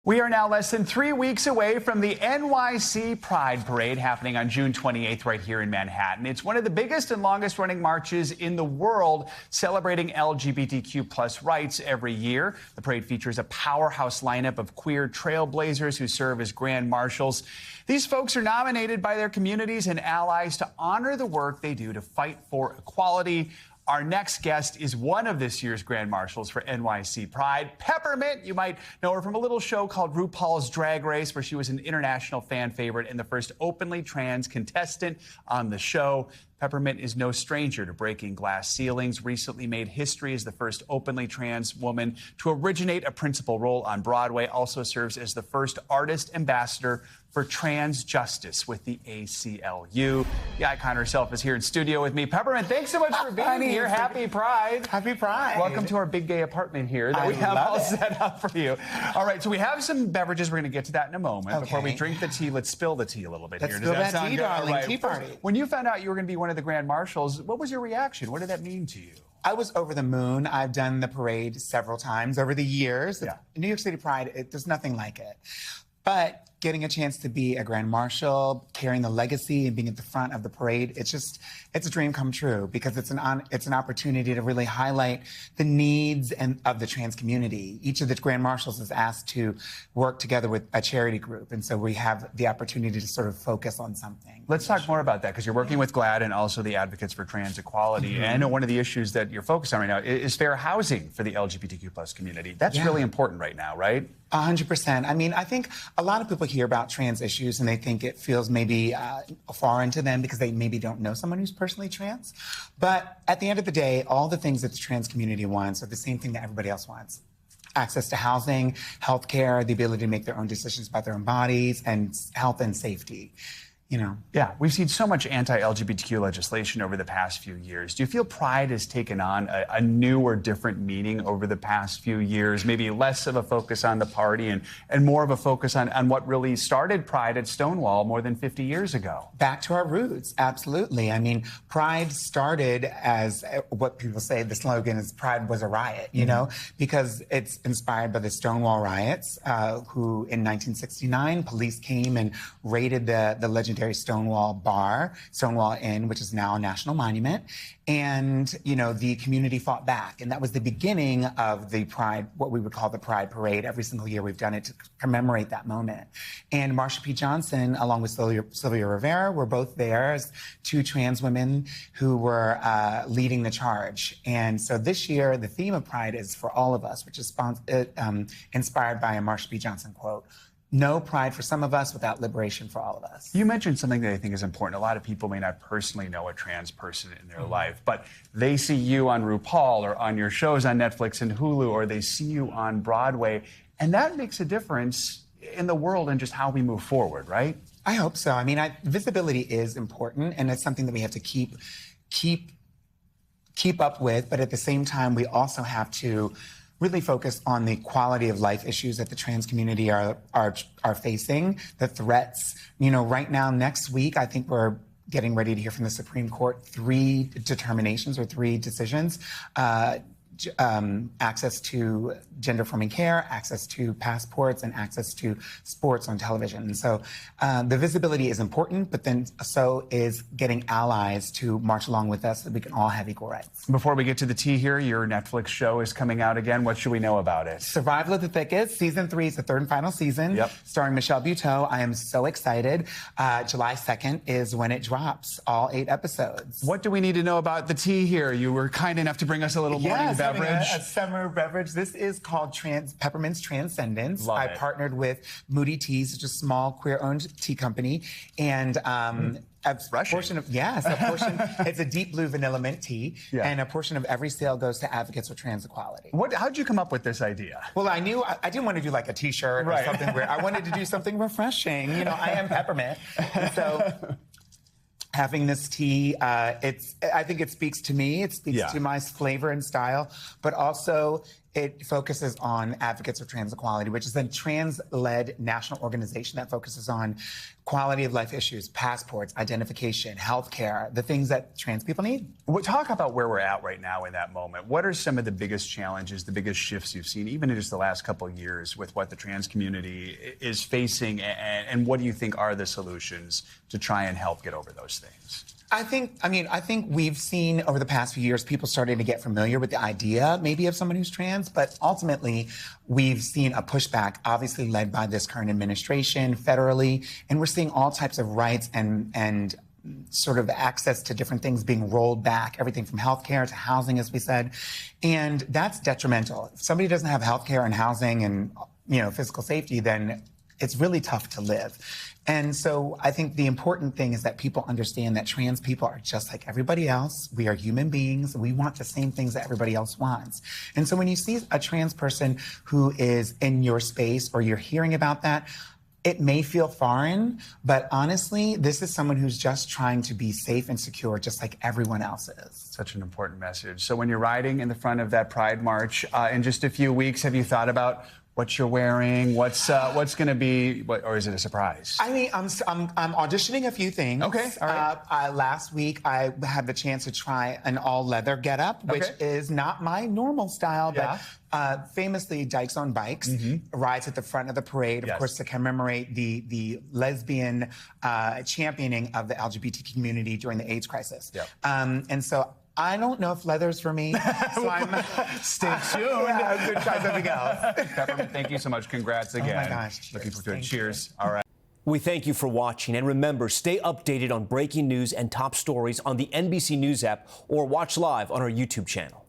We are now less than 3 weeks away from the NYC Pride Parade happening on June 28th right here in Manhattan. It's one of the biggest and longest running marches in the world celebrating LGBTQ plus rights every year. The parade features a powerhouse lineup of queer trailblazers who serve as grand marshals. These folks are nominated by their communities and allies to honor the work they do to fight for equality. Our next guest is one of this year's Grand Marshals for NYC Pride, Peppermint. You might know her from a little show called RuPaul's Drag Race, where she was an international fan favorite and the first openly trans contestant on the show. Peppermint is no stranger to breaking glass ceilings, recently made history as the first openly trans woman to originate a principal role on Broadway, also serves as the first artist ambassador for trans justice with the ACLU. The icon herself is here in studio with me. Peppermint, thanks so much for being here. Happy Pride. Happy Pride. Welcome to our big gay apartment here that we have all set up for you. All right, so we have some beverages. We're going to get to that in a moment. Okay. Before we drink the tea, let's spill the tea a little bit here. Does spill that that sound tea, good? darling. Right. Tea party. When you found out you were going to be one of the Grand Marshals, what was your reaction? What did that mean to you? I was over the moon. I've done the parade several times over the years. Yeah. New York City Pride, there's nothing like it. But getting a chance to be a Grand Marshal, carrying the legacy and being at the front of the parade, it's a dream come true because it's an opportunity to really highlight the needs of the trans community. Each of the Grand Marshals is asked to work together with a charity group, and so we have the opportunity to sort of focus on something. Let's talk more about that because you're working with GLAAD and also the Advocates for Trans Equality. And I know one of the issues that you're focused on right now is fair housing for the LGBTQ plus community. That's really important right now, right? 100%. I mean, I think a lot of people hear about trans issues and they think it feels maybe foreign to them because they maybe don't know someone who's personally trans. But at the end of the day, all the things that the trans community wants are the same thing that everybody else wants. Access to housing, healthcare, the ability to make their own decisions about their own bodies, and health and safety. You know. Yeah, we've seen so much anti-LGBTQ legislation over the past few years. Do you feel Pride has taken on a new or different meaning over the past few years? Maybe less of a focus on the party and more of a focus on what really started Pride at Stonewall more than 50 years ago? Back to our roots, absolutely. I mean, Pride started as what people say, the slogan is Pride was a riot, you know, because it's inspired by the Stonewall riots, who in 1969, police came and raided the legendary Stonewall Bar, Stonewall Inn, which is now a national monument. And, you know, the community fought back. And that was the beginning of the Pride, what we would call the Pride Parade. Every single year we've done it to commemorate that moment. And Marsha P. Johnson, along with Sylvia Rivera, were both there as two trans women who were leading the charge. And so this year, the theme of Pride is for all of us, which is inspired by a Marsha P. Johnson quote. No pride for some of us without liberation for all of us. You mentioned something that I think is important. A lot of people may not personally know a trans person in their life, but they see you on RuPaul or on your shows on Netflix and Hulu, or they see you on Broadway, and that makes a difference in the world and just how we move forward, right? I hope so. I mean, visibility is important, and it's something that we have to keep up with, but at the same time, we also have to really focus on the quality of life issues that the trans community are facing, the threats. You know, right now, next week, I think we're getting ready to hear from the Supreme Court 3 determinations or 3 decisions. Access to gender-affirming care, access to passports, and access to sports on television. And so the visibility is important, but then so is getting allies to march along with us so that we can all have equal rights. Before we get to the tea here, your Netflix show is coming out again. What should we know about it? Survival of the Thickest. Season 3 is the 3rd and final season, starring Michelle Buteau. I am so excited. July 2nd is when it drops, all 8 episodes. What do we need to know about the tea here? You were kind enough to bring us a little morning beverage. A summer beverage. This is called Peppermint's Transcendence. Love I it. partnered with Moody Teas, which is a small queer-owned tea company, and a portion of it's a deep blue vanilla mint tea, and a portion of every sale goes to Advocates for Trans Equality. How'd you come up with this idea? Well, I knew I didn't want to do like a T-shirt or something weird. I wanted to do something refreshing. You know, I am Peppermint, and so. Having this tea, I think it speaks to me. It speaks to my flavor and style, but also It focuses on Advocates for Trans Equality, which is a trans-led national organization that focuses on quality of life issues, passports, identification, healthcare, the things that trans people need. We'll talk about where we're at right now in that moment. What are some of the biggest challenges, the biggest shifts you've seen, even in just the last couple of years with what the trans community is facing, and what do you think are the solutions to try and help get over those things? I think we've seen over the past few years people starting to get familiar with the idea maybe of someone who's trans, but ultimately we've seen a pushback, obviously led by this current administration federally, and we're seeing all types of rights and sort of access to different things being rolled back, everything from healthcare to housing, as we said, and that's detrimental. If somebody doesn't have healthcare and housing and physical safety, then it's really tough to live. And so I think the important thing is that people understand that trans people are just like everybody else. We are human beings. We want the same things that everybody else wants. And so when you see a trans person who is in your space or you're hearing about that, it may feel foreign, but honestly, this is someone who's just trying to be safe and secure, just like everyone else is. Such an important message. So when you're riding in the front of that Pride March in just a few weeks, have you thought about what you're wearing? What's going to be, or is it a surprise? I mean, I'm auditioning a few things. Okay, all right. Last week, I had the chance to try an all-leather getup, which is not my normal style, but famously, Dykes on Bikes rides at the front of the parade, of course, to commemorate the lesbian championing of the LGBT community during the AIDS crisis. And so I don't know if leather's for me, so I'm... Stay tuned. I'm going to try something else. Peppermint, thank you so much. Congrats again. Oh, my gosh. Looking forward to it. Cheers. All right. We thank you for watching, and remember, stay updated on breaking news and top stories on the NBC News app or watch live on our YouTube channel.